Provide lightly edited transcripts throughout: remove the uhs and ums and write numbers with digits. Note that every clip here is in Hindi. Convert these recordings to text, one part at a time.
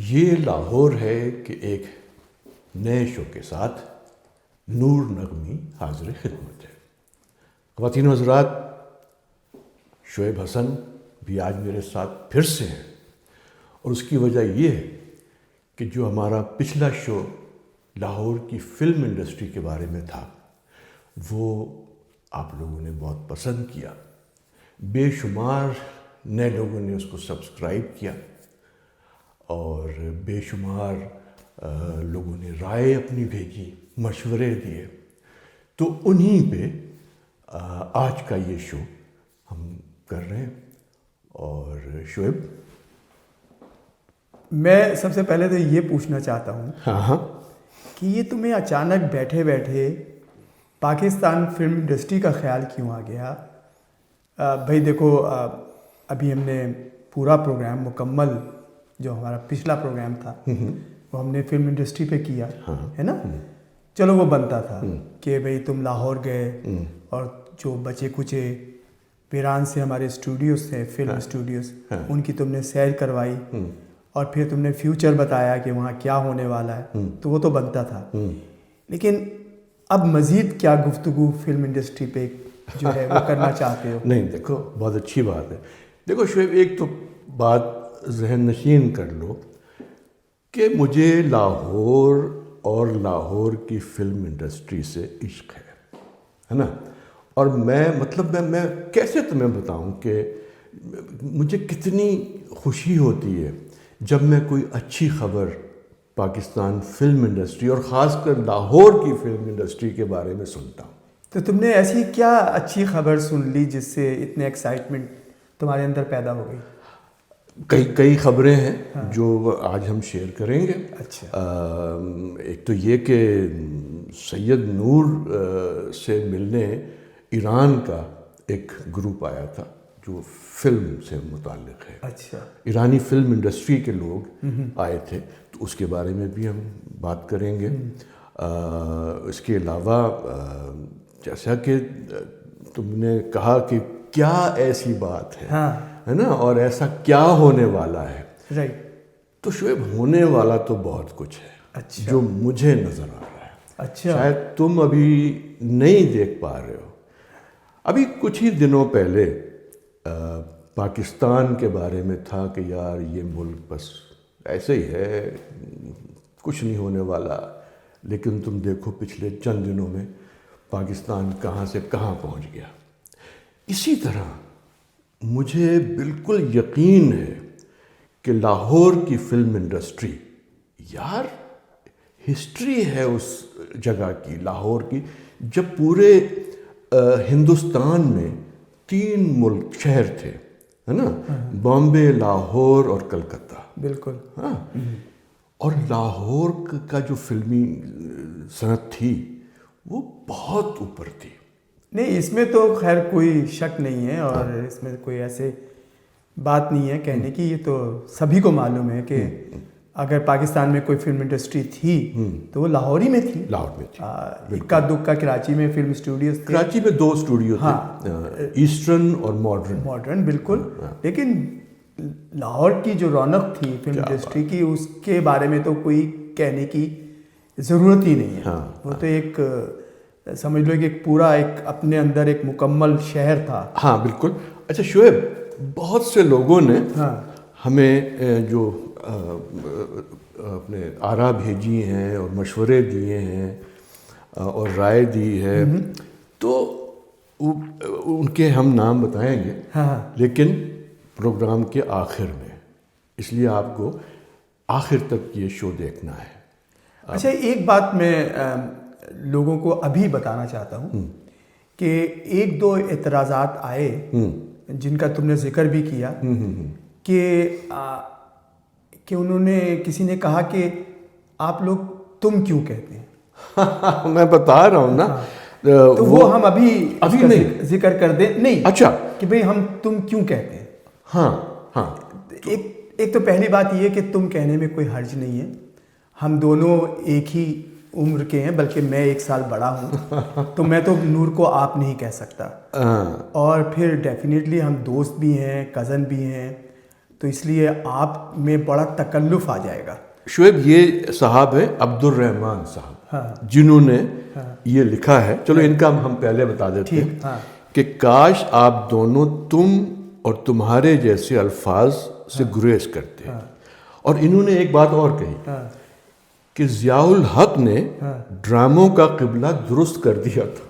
ये लाहौर है कि एक नए शो के साथ नूर नगमी हाजिर खिदमत है। ख़वातीन हज़रात, शोएब हसन भी आज मेरे साथ फिर से हैं और उसकी वजह ये है कि जो हमारा पिछला शो लाहौर की फ़िल्म इंडस्ट्री के बारे में था वो आप लोगों ने बहुत पसंद किया। बेशुमार नए लोगों ने उसको सब्सक्राइब किया और बेशुमार लोगों ने राय अपनी भेजी, मशवरे दिए। तो उन्हीं पे आज का ये शो हम कर रहे हैं। और शोएब, मैं सबसे पहले तो ये पूछना चाहता हूँ हाँ कि ये तुम्हें अचानक बैठे बैठे पाकिस्तान फिल्म इंडस्ट्री का ख्याल क्यों आ गया? भाई देखो, अभी हमने पूरा प्रोग्राम मुकम्मल, जो हमारा पिछला प्रोग्राम था वो हमने फिल्म इंडस्ट्री पे किया, है ना। चलो वो बनता था कि भाई तुम लाहौर गए और जो बचे कुचे वीरान से हमारे स्टूडियोज़ थे, फिल्म स्टूडियोज़, उनकी तुमने सैर करवाई और फिर तुमने फ्यूचर बताया कि वहाँ क्या होने वाला है, तो वो तो बनता था। लेकिन अब मज़ीद क्या गुफ्तगू फिल्म इंडस्ट्री पे जो है वो करना चाहते हो? नहीं, देखो बहुत अच्छी बात है। देखो शोएब, एक तो बात जहन नशीन कर लो कि मुझे लाहौर और लाहौर की फ़िल्म इंडस्ट्री से इश्क है ना। और मैं कैसे तुम्हें बताऊं कि मुझे कितनी खुशी होती है जब मैं कोई अच्छी खबर पाकिस्तान फ़िल्म इंडस्ट्री और ख़ासकर लाहौर की फ़िल्म इंडस्ट्री के बारे में सुनता हूँ। तो तुमने ऐसी क्या अच्छी खबर सुन ली जिससे इतने एक्साइटमेंट तुम्हारे अंदर पैदा हो गई? कई खबरें हैं जो आज हम शेयर करेंगे। अच्छा। एक तो ये कि सैयद नूर से मिलने ईरान का एक ग्रुप आया था जो फिल्म से मुताल्लिक़ है। अच्छा। ईरानी फिल्म इंडस्ट्री के लोग आए थे, तो उसके बारे में भी हम बात करेंगे। इसके अलावा जैसा कि तुमने कहा कि क्या ऐसी बात है, है ना, और ऐसा क्या होने वाला है, राइट। तो शोएब होने वाला तो बहुत कुछ है। अच्छा। जो मुझे नज़र आ रहा है। अच्छा। शायद तुम अभी नहीं देख पा रहे हो। अभी कुछ ही दिनों पहले पाकिस्तान के बारे में था कि यार ये मुल्क बस ऐसे ही है, कुछ नहीं होने वाला। लेकिन तुम देखो पिछले चंद दिनों में पाकिस्तान कहाँ से कहाँ पहुँच गया। इसी तरह मुझे बिल्कुल यकीन है कि लाहौर की फ़िल्म इंडस्ट्री, यार हिस्ट्री है उस जगह की, लाहौर की, जब पूरे हिंदुस्तान में 3 मुल्क शहर थे, है ना, बॉम्बे, लाहौर और कलकत्ता। बिल्कुल। हाँ। और लाहौर का जो फिल्मी सनत थी वो बहुत ऊपर थी। नहीं, इसमें तो खैर कोई शक नहीं है और इसमें कोई ऐसे बात नहीं है कहने की। ये तो सभी को मालूम है कि अगर पाकिस्तान में कोई फिल्म इंडस्ट्री थी तो वो लाहौर ही में थी। लाहौर में थी। इक्का दुक्का कराची में फिल्म स्टूडियोज थे। कराची में 2 स्टूडियो थे, ईस्टर्न और मॉडर्न। बिल्कुल। लेकिन लाहौर की जो रौनक थी फिल्म इंडस्ट्री की, उसके बारे में तो कोई कहने की ज़रूरत ही नहीं है। वो तो एक समझ लो कि एक पूरा एक अपने अंदर एक मुकम्मल शहर था। हाँ बिल्कुल। अच्छा शोएब, बहुत से लोगों ने हमें जो अपने आरा भेजी हैं और मशवरे दिए हैं और राय दी है, तो उनके हम नाम बताएंगे। लेकिन प्रोग्राम के आखिर में, इसलिए आपको आखिर तक ये शो देखना है। अच्छा, एक बात मैं लोगों को अभी बताना चाहता हूँ कि 1-2 एतराज़ात आए जिनका तुमने जिक्र भी किया कि उन्होंने, किसी ने कहा कि आप लोग तुम क्यों कहते हैं। मैं बता रहा हूँ ना। तो वो हम अभी नहीं जिक्र कर दें। नहीं, अच्छा, कि भाई हम तुम क्यों कहते हैं। हाँ। एक तो पहली बात ये कि तुम कहने में कोई हर्ज नहीं है। हम दोनों एक ही उम्र के हैं, बल्कि मैं 1 साल बड़ा हूँ तो मैं तो नूर को आप नहीं कह सकता। और फिर डेफिनेटली हम दोस्त भी हैं, कज़न भी हैं, तो इसलिए आप में बड़ा तकल्लुफ़ आ जाएगा। शुएब, ये साहब है अब्दुल रहमान साहब, हाँ। जिन्होंने ये लिखा है। चलो इनका हम पहले बता देते ठीक, हैं हाँ। कि काश आप दोनों तुम और तुम्हारे जैसे अल्फाज से गुरेज करते हैं। और इन्होंने एक बात और कही कि ज़ियाउल हक ने ड्रामों का किबला दुरुस्त कर दिया था।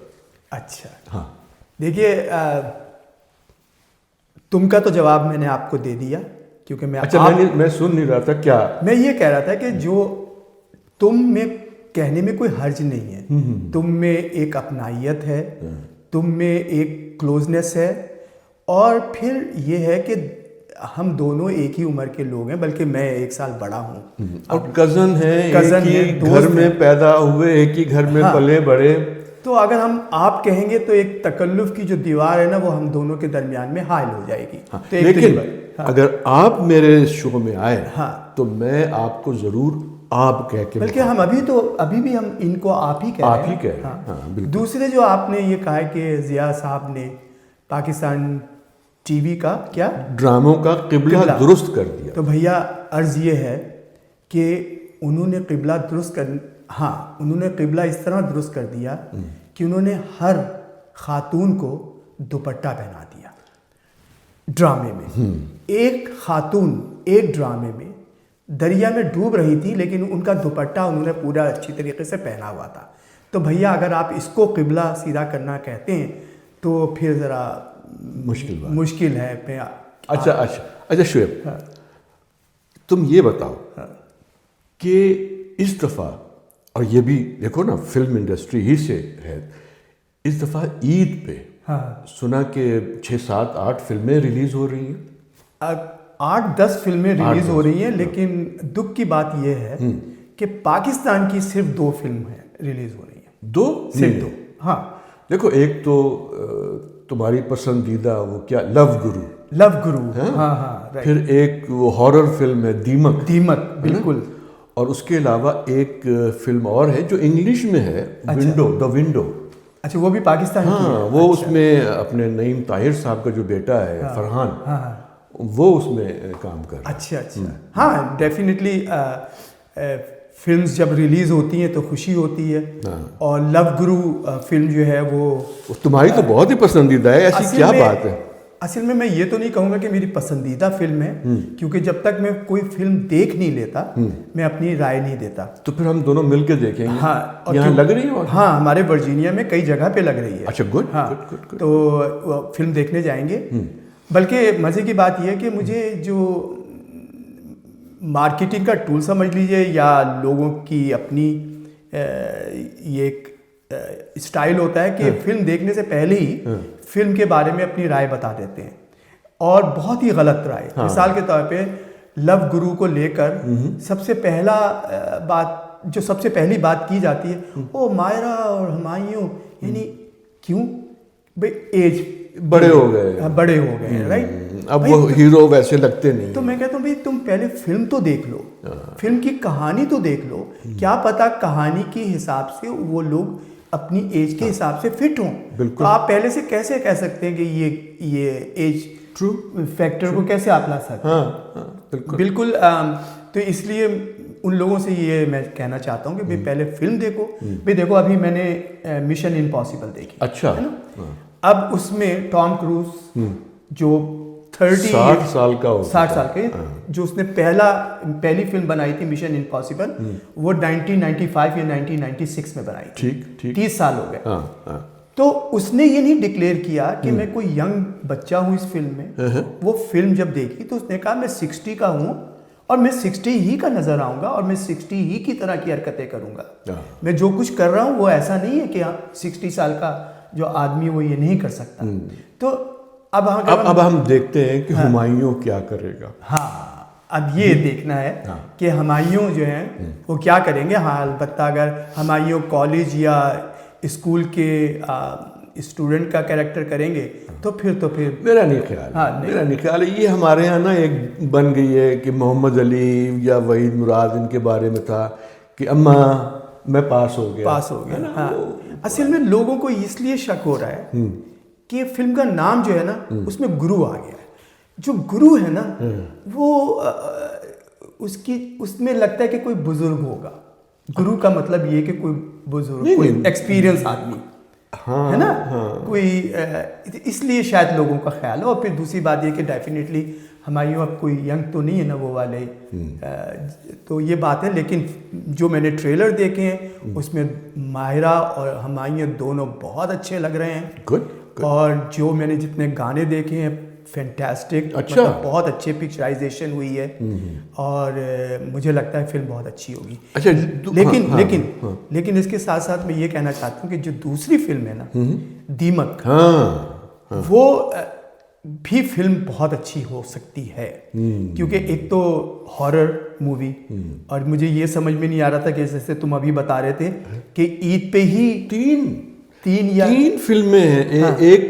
अच्छा, हाँ, देखिए, तुम का तो जवाब मैंने आपको दे दिया, क्योंकि अच्छा, मैं सुन नहीं रहा था क्या। मैं ये कह रहा था कि जो तुम में कहने में कोई हर्ज नहीं है। तुम में एक अपनाइयत है, तुम में एक क्लोजनेस है, और फिर ये है कि हम दोनों एक ही उम्र के लोग हैं, बल्कि मैं 1 साल बड़ा हूँ और कज़न है, कज़न एक है, ही दोस्त घर में है। पैदा हुए, एक ही घर में पले बड़े। तो अगर हम आप कहेंगे तो एक तकल्लुफ़ की जो दीवार है ना, वो हम दोनों के दरमियान में हाइल हो जाएगी। तो एक लेकिन हाँ। अगर आप मेरे शो में आए हाँ। तो मैं आपको जरूर आप कह के, बल्कि हम अभी भी हम इनको आप ही कह रहे हैं। आप ही कह रहे हैं। हाँ, बिल्कुल। दूसरे जो आपने ये कहा है कि ज़िया साहब ने पाकिस्तान टीवी का क्या ड्रामों का किबला दुरुस्त कर दिया, तो भैया अर्ज़ ये है कि उन्होंने किबला दुरुस्त कर, हाँ, उन्होंने किबला इस तरह दुरुस्त कर दिया कि उन्होंने हर खातून को दुपट्टा पहना दिया ड्रामे में। एक खातून एक ड्रामे में दरिया में डूब रही थी, लेकिन उनका दुपट्टा उन्होंने पूरा अच्छी तरीके से पहना हुआ था। तो भैया अगर आप इसको किबला सीधा करना कहते हैं तो फिर ज़रा मुश्किल है। अच्छा शुएब, तुम ये बताओ कि इस दफ़ा, और ये भी देखो ना, फिल्म इंडस्ट्री ही से है, इस दफ़ा ईद पे सुना कि 6, 7, 8 फिल्में रिलीज हो रही हैं। 8-10 फिल्में रिलीज हो रही हैं, लेकिन दुख की बात यह है कि पाकिस्तान की सिर्फ 2 फिल्म है रिलीज हो रही हैं। 2? सिर्फ 2। हाँ, देखो, एक तो तुम्हारी पसंदीदा वो क्या, लव गुरु। हाँ, राइट। फिर एक वो हॉरर फिल्म है दीमक, बिल्कुल। और उसके अलावा एक फिल्म और है जो इंग्लिश में है, द विंडो। अच्छा, वो भी पाकिस्तान की है। वो अच्छा। उसमें अपने नईम ताहिर साहब का जो बेटा है फरहान, वो उसमें काम कर रहा है। अच्छा। हाँ, डेफिनेटली फिल्म्स जब रिलीज होती हैं तो खुशी होती है। और लव गुरु फिल्म जो है वो तुम्हारी तो बहुत ही पसंदीदा है, ऐसी क्या बात है? असल में मैं ये तो नहीं कहूँगा कि मेरी पसंदीदा फिल्म है, क्योंकि जब तक मैं कोई फिल्म देख नहीं लेता मैं अपनी राय नहीं देता। तो फिर हम दोनों मिलकर देखेंगे। हाँ, यहाँ लग रही है? हाँ, हमारे वर्जीनिया में कई जगह पे लग रही है। अच्छा, गुड। हाँ, तो फिल्म देखने जाएंगे। बल्कि मज़े की बात यह है कि मुझे जो मार्केटिंग का टूल समझ लीजिए, या लोगों की अपनी ये एक स्टाइल होता है कि फिल्म देखने से पहले ही फिल्म के बारे में अपनी राय बता देते हैं, और बहुत ही गलत राय। मिसाल के तौर पे लव गुरु को लेकर सबसे पहली बात की जाती है, ओ मायरा और हुमायूं, यानी क्यों भाई, एज बड़े हो गए, राइट। अब वो हीरो वैसे लगते नहीं। तो मैं कहता हूँ भाई, तुम पहले फिल्म तो देख लो, फिल्म की कहानी तो देख लो। क्या पता कहानी के हिसाब से वो लोग अपनी एज के हिसाब से फिट हों। तो आप पहले से कैसे कह सकते हैं कि ये एज ट्रू फैक्टर को कैसे आप ला सकते हैं? बिल्कुल। तो इसलिए उन लोगों से ये मैं कहना चाहता हूँ कि भाई पहले फिल्म देखो। भाई देखो, अभी मैंने मिशन इम्पॉसिबल देखी, अच्छा, है ना? अब उसमें टॉम क्रूज जो 60 साल का, जो उसने पहली फिल्म बनाई थी मिशन इम्पॉसिबल, वो 1995 या 1996 में बनाई थी। ठीक 30 साल हो गए। तो उसने ये नहीं डिक्लेयर किया कि मैं कोई यंग बच्चा हूँ इस फिल्म में। वो फिल्म जब देखी तो उसने कहा मैं 60 का हूँ और मैं 60 ही का नजर आऊंगा और मैं 60 ही की तरह की हरकतें करूंगा। मैं जो कुछ कर रहा हूँ वो ऐसा नहीं है कि 60 साल का जो आदमी वो ये नहीं कर सकता। तो अब हम देखते हैं कि हुमायूं क्या करेगा। हाँ, अब ये देखना है कि हुमायूं जो है वो क्या करेंगे। हाँ, अलबत्ता अगर हुमायूं कॉलेज या स्कूल के स्टूडेंट का कैरेक्टर करेंगे तो फिर मेरा नहीं ख्याल है। ये हमारे यहाँ ना एक बन गई है कि मोहम्मद अली या वहीद मुराद इनके बारे में था कि अम्मा मैं पास हो गया। हाँ, असल में लोगों को इसलिए शक हो रहा है कि फिल्म का नाम जो है ना उसमें गुरु आ गया है। जो गुरु है ना वो उसमें लगता है कि कोई बुजुर्ग होगा। गुरु का मतलब ये कि कोई बुजुर्ग, कोई एक्सपीरियंस आदमी, हाँ, है ना, कोई इसलिए शायद लोगों का ख्याल है। और फिर दूसरी बात ये कि डेफिनेटली हमारी अब कोई यंग तो नहीं है ना वो वाले, तो ये बात है। लेकिन जो मैंने ट्रेलर देखे हैं उसमें माहिरा और हमायूं दोनों बहुत अच्छे लग रहे हैं। गुड। और जो मैंने जितने गाने देखे हैं फैंटास्टिक, अच्छा, मतलब बहुत अच्छे पिक्चराइजेशन हुई है और मुझे लगता है फिल्म बहुत अच्छी होगी। अच्छा, लेकिन इसके साथ साथ मैं ये कहना चाहता हूँ कि जो दूसरी फिल्म है ना दीमक, वो भी फिल्म बहुत अच्छी हो सकती है, क्योंकि एक तो हॉरर मूवी, और मुझे ये समझ में नहीं आ रहा था कि जैसे तुम अभी बता रहे थे कि ईद पे ही तीन फिल्में हैं। हाँ, एक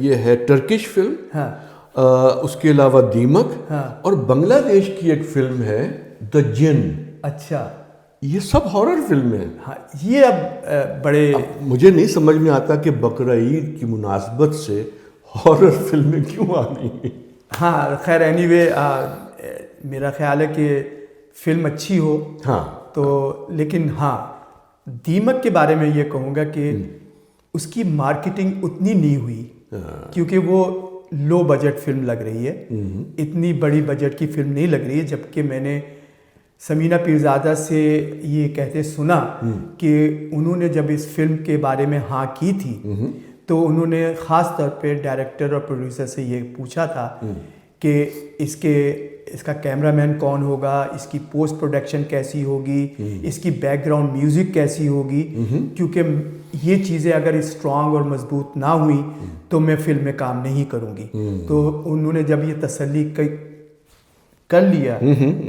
ये है टर्किश फिल्म, हाँ, उसके अलावा दीमक, हाँ, और बांग्लादेश की एक फिल्म है द जिन। अच्छा, ये सब हॉरर फिल्में हैं। हाँ, ये अब मुझे नहीं समझ में आता कि बकरा ईद की मुनासबत से हॉरर फिल्में क्यों आ गई। हाँ, खैर एनीवे, मेरा ख्याल है कि फिल्म अच्छी हो। हाँ, तो लेकिन हाँ, दीमक के बारे में ये कहूँगा कि उसकी मार्केटिंग उतनी नहीं हुई, क्योंकि वो लो बजट फिल्म लग रही है, इतनी बड़ी बजट की फिल्म नहीं लग रही है। जबकि मैंने समीना पीरजादा से ये कहते सुना कि उन्होंने जब इस फिल्म के बारे में हाँ की थी तो उन्होंने ख़ास तौर पे डायरेक्टर और प्रोड्यूसर से ये पूछा था कि इसका कैमरामैन कौन होगा, इसकी पोस्ट प्रोडक्शन कैसी होगी, इसकी बैकग्राउंड म्यूज़िक कैसी होगी, क्योंकि ये चीज़ें अगर स्ट्रांग और मजबूत ना हुई तो मैं फिल्म में काम नहीं करूँगी। तो उन्होंने जब ये तसल्ली कर लिया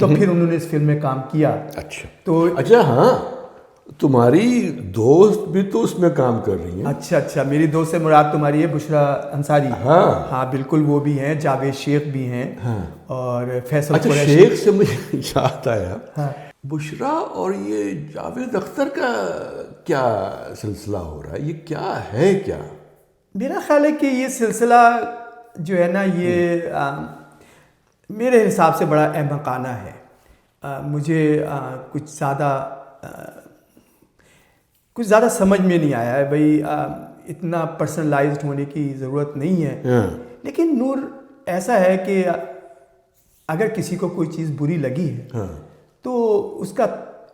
तो फिर उन्होंने इस फिल्म में काम किया। अच्छा, हाँ, तुम्हारी दोस्त भी तो उसमें काम कर रही है। अच्छा, मेरी दोस्त से मुराद तुम्हारी है बुशरा अंसारी। हाँ, बिल्कुल, वो भी हैं, जावेद शेख भी हैं, और फैसल कुरैशी। शेख से मुझे याद आया, हाँ, बुशरा और ये जावेद अख्तर का क्या सिलसिला हो रहा है, ये क्या है? क्या मेरा ख्याल है कि ये सिलसिला जो है ना, ये मेरे हिसाब से बड़ा अहमकाना है। मुझे कुछ ज़्यादा समझ में नहीं आया है। भाई, इतना पर्सनलाइज्ड होने की ज़रूरत नहीं है। लेकिन नूर, ऐसा है कि अगर किसी को कोई चीज़ बुरी लगी है तो उसका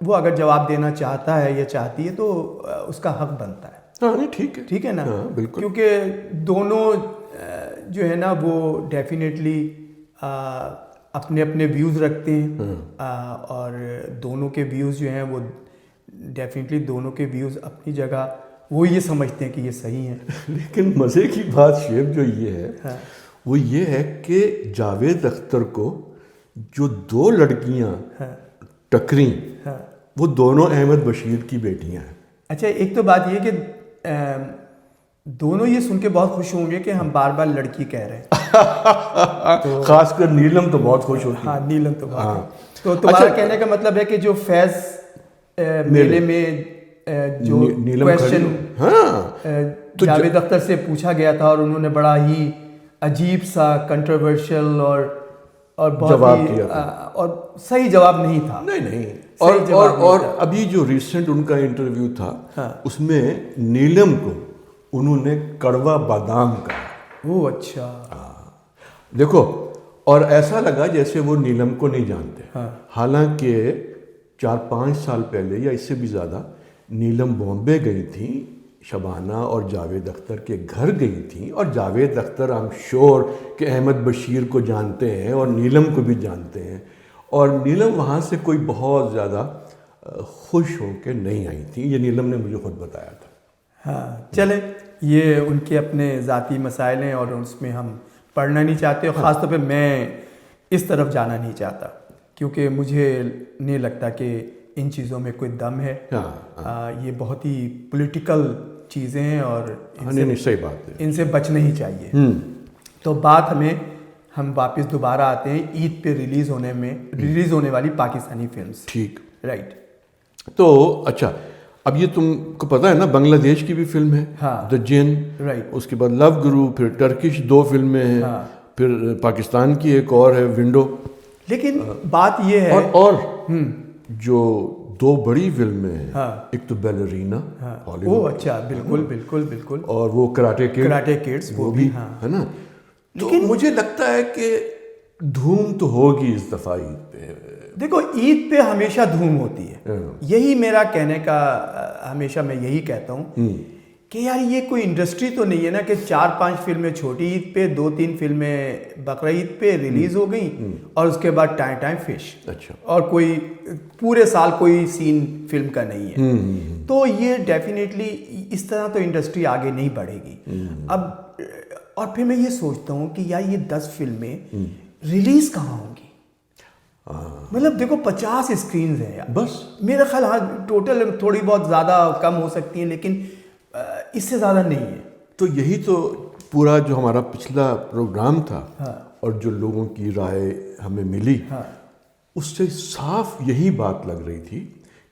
वो अगर जवाब देना चाहता है या चाहती है तो उसका हक बनता है। हाँ, नहीं, ठीक है ना, बिल्कुल। क्योंकि दोनों जो है ना वो डेफिनेटली अपने अपने व्यूज़ रखते हैं, और दोनों के व्यूज़ जो हैं वो डेफिनेटली दोनों के व्यूज़ अपनी जगह वो ये समझते हैं कि ये सही है। लेकिन मज़े की बात शेब जो ये है, वो ये है कि जावेद अख्तर को जो दो लड़कियां टकरी, वो दोनों अहमद बशीर की बेटियां हैं। अच्छा, एक तो बात ये कि दोनों ये सुन के बहुत खुश होंगे कि हम बार बार लड़की कह रहे हैं। तो खासकर नीलम तो बहुत खुश होती है। हाँ, नीलम तो बहुत। तो तुम्हारा कहने का मतलब है कि जो फैज़ मेले में जो क्वेश्चन तो जावेद अख्तर से पूछा गया था और उन्होंने बड़ा ही अजीब सा कंट्रोवर्शियल और बहुत जवाब ही दिया था, और सही जवाब नहीं था। नहीं। और अभी जो रिसेंट उनका इंटरव्यू था, उसमें नीलम को उन्होंने कड़वा बादाम कहा। वो अच्छा, देखो, और ऐसा लगा जैसे वो नीलम को नहीं जानते। हालांकि 4-5 साल पहले या इससे भी ज़्यादा नीलम बॉम्बे गई थी, शबाना और जावेद अख्तर के घर गई थी, और Javed Akhtar I am sure कि अहमद बशीर को जानते हैं और नीलम को भी जानते हैं, और नीलम वहाँ से कोई बहुत ज़्यादा खुश हो के नहीं आई थी। ये नीलम ने मुझे खुद बताया था। हाँ, चले, ये उनके अपने ज़ाती मसाइल हैं और उसमें हम पढ़ना नहीं चाहते, और ख़ास तौर पे मैं इस तरफ जाना नहीं चाहता, क्योंकि मुझे नहीं लगता कि इन चीज़ों में कोई दम है। ये बहुत ही पॉलिटिकल चीज़ें हैं और सही बात है, इनसे बचना ही चाहिए। तो बात हम वापस दोबारा आते हैं ईद पे रिलीज़ होने वाली पाकिस्तानी फिल्म्स। ठीक, राइट। तो अच्छा, अब ये तुमको पता है ना, बांग्लादेश की भी फिल्म है, द जिन, राइट। उसके बाद लव गुरु, फिर टर्किश 2 फिल्में हैं, फिर पाकिस्तान की एक और है विंडो। लेकिन बात ये है और जो दो बड़ी फिल्में हैं, हाँ। एक तो बैलरीना, वो अच्छा, बिल्कुल बिल्कुल बिल्कुल, और वो कराटे किड्स, वो भी, हाँ। है ना। लेकिन मुझे लगता है कि धूम तो होगी इस दफा ईद पे। देखो, ईद पे हमेशा धूम होती है, यही मेरा कहने का, हमेशा मैं यही कहता हूँ कि यार ये कोई इंडस्ट्री तो नहीं है ना कि 4-5 फिल्में छोटी ईद पे, 2-3 फिल्में बकरा ईद पे रिलीज हो गई और उसके बाद टाइम फिश। अच्छा। और कोई पूरे साल कोई सीन फिल्म का नहीं है। तो ये डेफिनेटली इस तरह तो इंडस्ट्री आगे नहीं बढ़ेगी। अब और फिर मैं ये सोचता हूँ कि यार ये 10 फिल्में रिलीज कहाँ होंगी? मतलब देखो 50 स्क्रीन है यार, बस मेरा ख्याल, हाँ टोटल थोड़ी बहुत ज़्यादा कम हो सकती है, लेकिन इससे ज़्यादा नहीं है। तो यही तो पूरा जो हमारा पिछला प्रोग्राम था, हाँ। और जो लोगों की राय हमें मिली, हाँ। उससे साफ यही बात लग रही थी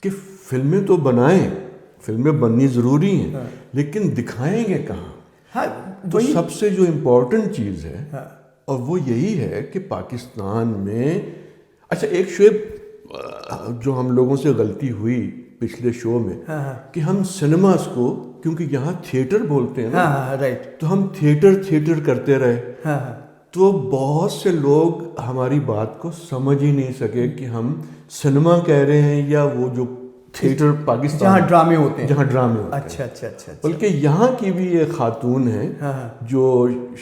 कि फिल्में तो बनाएं, फिल्में बननी ज़रूरी हैं, हाँ। लेकिन दिखाएंगे कहाँ? हाँ, तो सबसे जो इम्पोर्टेंट चीज़ है, हाँ। और वो यही है कि पाकिस्तान में, अच्छा एक शुएब जो हम लोगों से गलती हुई पिछले शो में, हाँ। कि हम सिनेमास को, क्योंकि यहाँ थिएटर बोलते हैं ना, हाँ, राइट, तो हम थिएटर करते रहे। हाँ। तो बहुत से लोग हमारी बात को समझ ही नहीं सके कि हम सिनेमा कह रहे हैं या वो जो थिएटर पाकिस्तान जहाँ ड्रामे होते हैं, अच्छा। बल्कि यहाँ की भी एक खातून है, हाँ। जो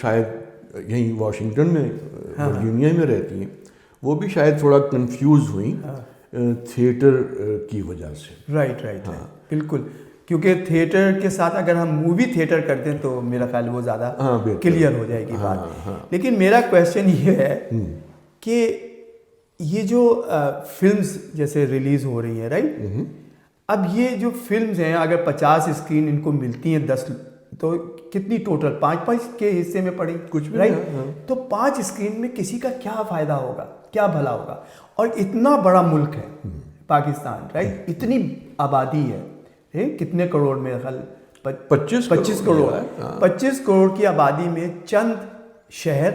शायद यहीं वाशिंगटन में, वर्जीनिया में रहती हैं, वो भी शायद थोड़ा कंफ्यूज हुई थिएटर की वजह से। राइट, बिल्कुल, क्योंकि थिएटर के साथ अगर हम मूवी थिएटर करते हैं तो मेरा ख्याल वो ज़्यादा क्लियर हो जाएगी बात। लेकिन मेरा क्वेश्चन ये है कि ये जो फिल्म्स जैसे रिलीज़ हो रही हैं, राइट, अब ये जो फिल्म्स हैं, अगर 50 स्क्रीन इनको मिलती हैं, 10 तो कितनी टोटल 5-5 के हिस्से में पड़ी, कुछ भी, राइट। तो 5 स्क्रीन में किसी का क्या फ़ायदा होगा, क्या भला होगा? और इतना बड़ा मुल्क है पाकिस्तान, राइट, इतनी आबादी है, कितने करोड़ में, 25 करोड़ है। 25 करोड़ की आबादी में चंद शहर,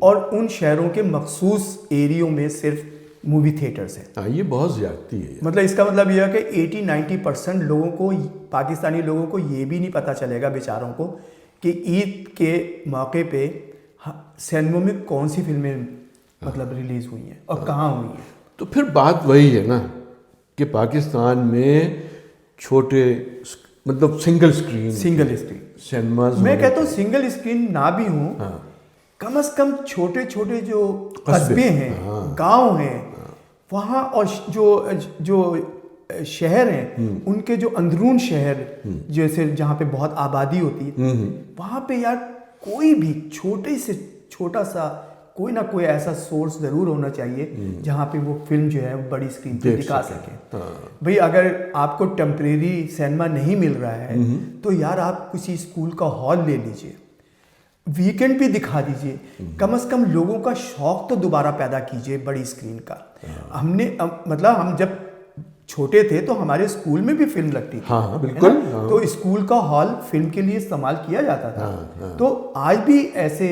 और उन शहरों के मखसूस एरियो में सिर्फ मूवी थिएटर्स हैं। ये बहुत ज़्यादती है। मतलब इसका मतलब यह है कि 80-90% लोगों को, पाकिस्तानी लोगों को ये भी नहीं पता चलेगा बेचारों को कि ईद के मौके पे सिनेमा में कौन सी फिल्में मतलब रिलीज़ हुई हैं और कहाँ हुई हैं। तो फिर बात वही है ना कि पाकिस्तान में छोटे, मतलब सिंगल स्क्रीन सिनेमा, मैं कहता हूँ सिंगल स्क्रीन ना भी हो, कम से कम छोटे छोटे जो कस्बे हैं, गांव हैं, वहाँ, और जो शहर हैं, उनके जो अंदरून शहर, जैसे जहाँ पे बहुत आबादी होती है, वहाँ पे यार कोई भी छोटा सा कोई ना कोई ऐसा सोर्स ज़रूर होना चाहिए जहाँ पे वो फिल्म जो है बड़ी स्क्रीन पे दिखा सके। भाई अगर आपको टेम्परेरी सिनेमा नहीं मिल रहा है तो यार आप किसी स्कूल का हॉल ले लीजिए, वीकेंड पे दिखा दीजिए, कम से कम लोगों का शौक तो दोबारा पैदा कीजिए बड़ी स्क्रीन का। मतलब हम जब छोटे थे तो हमारे स्कूल में भी फिल्म लगती थी, हाँ बिल्कुल, तो स्कूल का हॉल फिल्म के लिए इस्तेमाल किया जाता था। तो आज भी ऐसे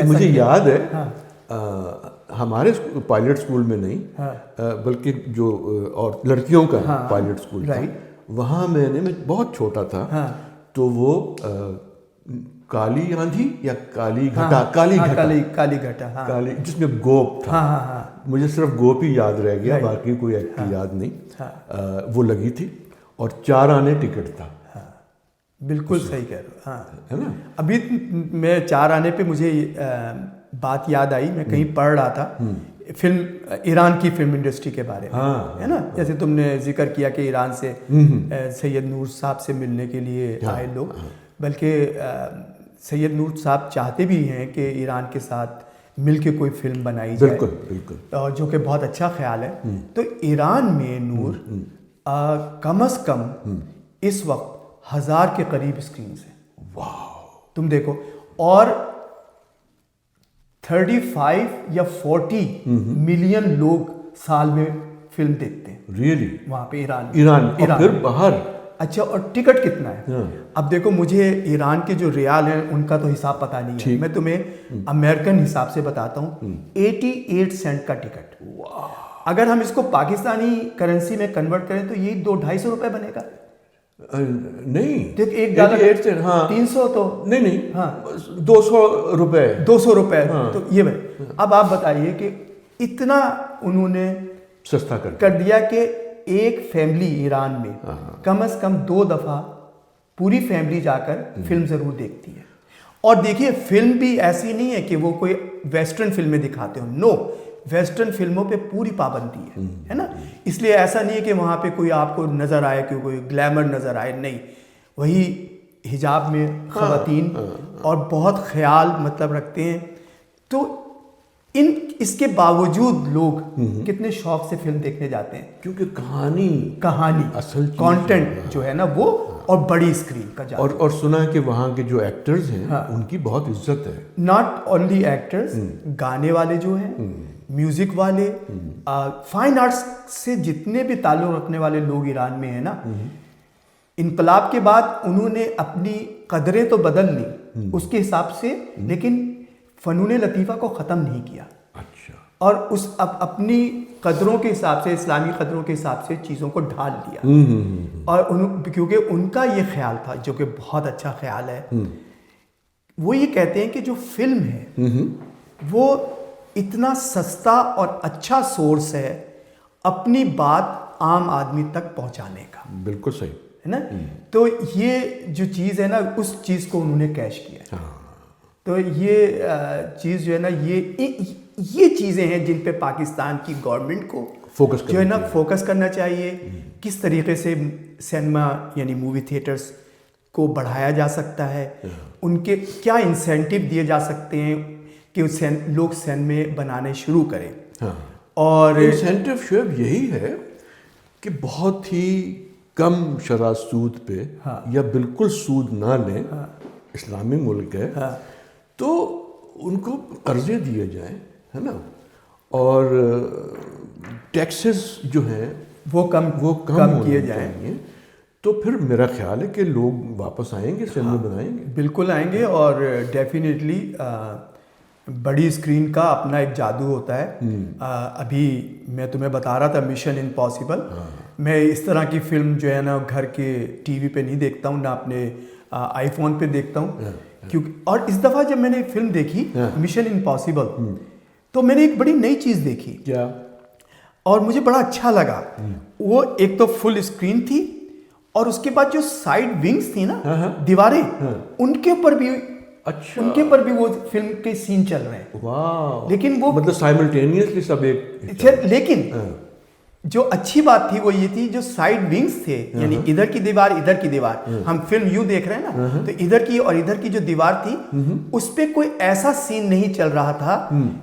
मुझे याद है, हमारे पायलट स्कूल में नहीं, बल्कि जो और लड़कियों का पायलट स्कूल था, वहाँ मैं बहुत छोटा था, तो वो काली आंधी या काली घटा, जिसमें गोप था। मुझे सिर्फ गोप ही याद रह गया, बाकी कोई एक्टर याद नहीं। वो लगी थी और 4 आने टिकट था। बिल्कुल सही कह रहे हो, हाँ, है ना। अभी मैं 4 आने पे मुझे बात याद आई, मैं कहीं पढ़ रहा था फिल्म, ईरान की फिल्म इंडस्ट्री के बारे में, है ना, जैसे तुमने जिक्र किया कि ईरान से सैयद नूर साहब से मिलने के लिए आए लोग, बल्कि सैयद नूर साहब चाहते भी हैं कि ईरान के साथ मिलके कोई फिल्म बनाई जाए, बिल्कुल, और जो कि बहुत अच्छा ख्याल है। तो ईरान में नूर कम से कम इस वक्त 1000 के करीब स्क्रीन हैं। वाह, तुम देखो, और 35 या 40 मिलियन लोग साल में फिल्म देखते हैं, रियली, वहाँ पे ईरान। और फिर बाहर अच्छा, और टिकट कितना है? अब देखो, मुझे ईरान के जो रियाल हैं उनका तो हिसाब पता नहीं है, मैं तुम्हें अमेरिकन हिसाब से बताता हूँ। 88 सेंट का टिकट। अगर हम इसको पाकिस्तानी करेंसी में कन्वर्ट करें तो ये 200-250 रुपए बनेगा। नहीं, देख, $1 हाँ 300 तो नहीं हाँ 200 रुपए 200 रुपए। तो ये भाई, अब आप बताइए कि इतना उन्होंने सस्ता कर दिया कि एक फैमिली ईरान में कम से कम 2 दफा पूरी फैमिली जाकर फिल्म जरूर देखती है। और देखिए, फिल्म भी ऐसी नहीं है कि वो कोई वेस्टर्न फिल्में दिखाते हो, नो, वेस्टर्न फिल्मों पे पूरी पाबंदी है ना। इसलिए ऐसा नहीं है कि वहाँ पे कोई आपको नज़र आए कि कोई ग्लैमर नज़र आए, नहीं, वही हिजाब में ख़वातीन और बहुत ख्याल मतलब रखते हैं। तो इसके बावजूद लोग कितने शौक से फिल्म देखने जाते हैं, क्योंकि कहानी असल कंटेंट जो है ना वो, और बड़ी स्क्रीन का जादू। और सुना है कि वहाँ के जो एक्टर्स हैं उनकी बहुत इज्जत है। नॉट ओनली एक्टर्स, गाने वाले जो हैं, म्यूजिक वाले, फाइन आर्ट्स से जितने भी ताल्लुक रखने वाले लोग ईरान में है ना, इनकलाब के बाद उन्होंने अपनी कदरें तो बदल ली उसके हिसाब से, लेकिन फनून लतीफ़ा को ख़त्म नहीं किया। अच्छा। और उस अपनी कदरों के हिसाब से, इस्लामी कदरों के हिसाब से चीज़ों को ढाल दिया। और क्योंकि उनका ये ख्याल था, जो कि बहुत अच्छा ख्याल है, वो ये कहते हैं कि जो फिल्म है वो इतना सस्ता और अच्छा सोर्स है अपनी बात आम आदमी तक पहुंचाने का। बिल्कुल सही है ना। तो ये जो चीज़ है ना, उस चीज़ को उन्होंने कैश किया। तो ये चीज़ जो है ना, ये चीज़ें हैं जिन पे पाकिस्तान की गवर्नमेंट को फोकस जो है ना फोकस करना चाहिए। किस तरीके से सिनेमा यानी मूवी थिएटर्स को बढ़ाया जा सकता है, उनके क्या इंसेंटिव दिए जा सकते हैं कि लोग सिनेमा बनाने शुरू करें। और इंसेंटिव शुएब यही है कि बहुत ही कम शरह सूद पे या बिल्कुल सूद ना लें, इस्लामी मुल्क है, तो उनको कर्जे दिए जाएं, है ना, और टैक्सेस जो हैं वो कम किए जाएं। तो फिर मेरा ख्याल है कि लोग वापस आएंगे, सिनेमा बनाएंगे। बिल्कुल आएंगे, और डेफिनेटली बड़ी स्क्रीन का अपना एक जादू होता है। अभी मैं तुम्हें बता रहा था मिशन इम्पॉसिबल, मैं इस तरह की फिल्म जो है ना घर के टीवी पे नहीं देखता हूँ, ना अपने आईफोन पे देखता हूँ, क्योंकि और इस दफ़ा जब मैंने फिल्म देखी मिशन इम्पॉसिबल, तो मैंने एक बड़ी नई चीज़ देखी। क्या? और मुझे बड़ा अच्छा लगा। वो एक तो फुल स्क्रीन थी, और उसके बाद जो साइड विंग्स थी ना, दीवारें, उनके ऊपर भी वो फिल्म के सीन चल रहे हैं। वाह। लेकिन वो मतलब साइमल्टेनियसली सब एक, लेकिन जो अच्छी बात थी वो ये थी, जो साइड विंग्स थे, यानी इधर की दीवार इधर की दीवार, हम फिल्म यूं देख रहे हैं ना, तो इधर की और इधर की जो दीवार थी, उस पे कोई ऐसा सीन नहीं चल रहा था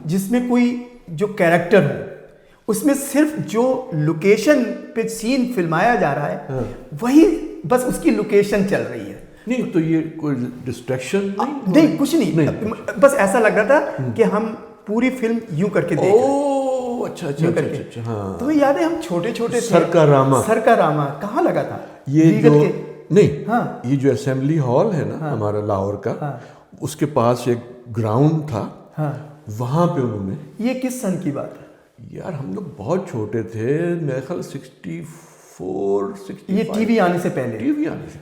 जिसमें कोई जो कैरेक्टर हो, उसमें सिर्फ जो लोकेशन पे सीन फिल्माया जा रहा है वही बस उसकी लोकेशन चल रही है। नहीं तो ये कोई डिस्ट्रैक्शन नहीं, कुछ नहीं, बस ऐसा लग रहा था कि हम पूरी फिल्म यूं करके देख रहे हैं। अच्छा, हाँ। तो याद है हम छोटे छोटे सर का रामा कहाँ लगा था ये जो नहीं, हाँ, ये जो असेंबली हॉल है ना, हमारा लाहौर का, उसके पास एक ग्राउंड था, वहां पे उन्होंने। ये किस सन की बात है यार? हम लोग बहुत छोटे थे, मेरे ख्याल 64 ये टीवी आने से पहले।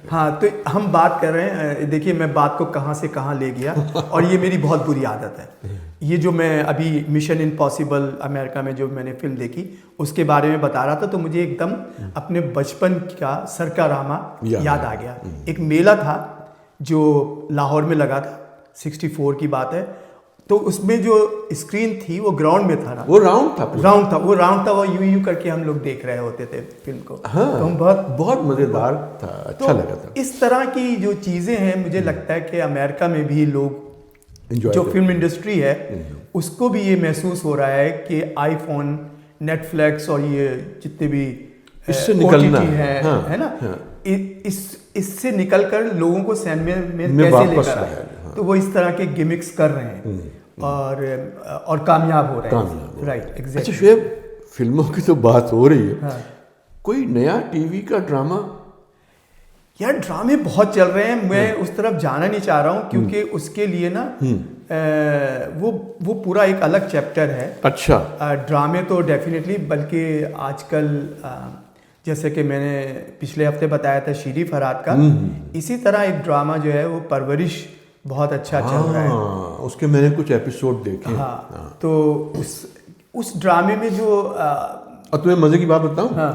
हाँ, तो हम बात कर रहे हैं, देखिए मैं बात को कहाँ से कहाँ ले गया, और ये मेरी बहुत बुरी आदत है। ये जो मैं अभी मिशन इम्पॉसिबल अमेरिका में जो मैंने फिल्म देखी उसके बारे में बता रहा था, तो मुझे एकदम अपने बचपन का सर का रामा याद आ गया। एक मेला था जो लाहौर में लगा था, 64 की बात है, तो उसमें जो स्क्रीन थी वो ग्राउंड में था ना, वो राउंड था, वो यूं करके हम लोग देख रहे होते थे फिल्म को। हाँ, तो हम बहुत मजेदार था, अच्छा लगा था। इस तरह की जो चीजें हैं, मुझे लगता है कि अमेरिका में भी लोग जो फिल्म इंडस्ट्री है उसको भी ये महसूस हो रहा है कि आईफोन, नेटफ्लिक्स और ये जितने भी इससे निकलना है ना, इससे निकलकर लोगों को सिनेमा में कैसे लेकर आए। तो वो इस तरह के गिमिक्स कर रहे हैं और कामयाब हो रहे हैं। Right, exactly. अच्छा शुएब, फिल्मों की तो बात हो रही है, कोई नया टीवी का ड्रामा यार ड्रामे बहुत चल रहे हैं, मैं उस तरफ जाना नहीं चाह रहा हूँ क्योंकि उसके लिए ना वो पूरा एक अलग चैप्टर है। अच्छा। ड्रामे तो डेफिनेटली, बल्कि आजकल जैसे कि मैंने पिछले हफ्ते बताया था शीरी फरहाद का, इसी तरह एक ड्रामा जो है वो परवरिश बहुत अच्छा चल रहा है। उसके मैंने कुछ एपिसोड देखे। हाँ, तो उस ड्रामे में जो और तुम्हें मजे की बात बताऊं, हाँ,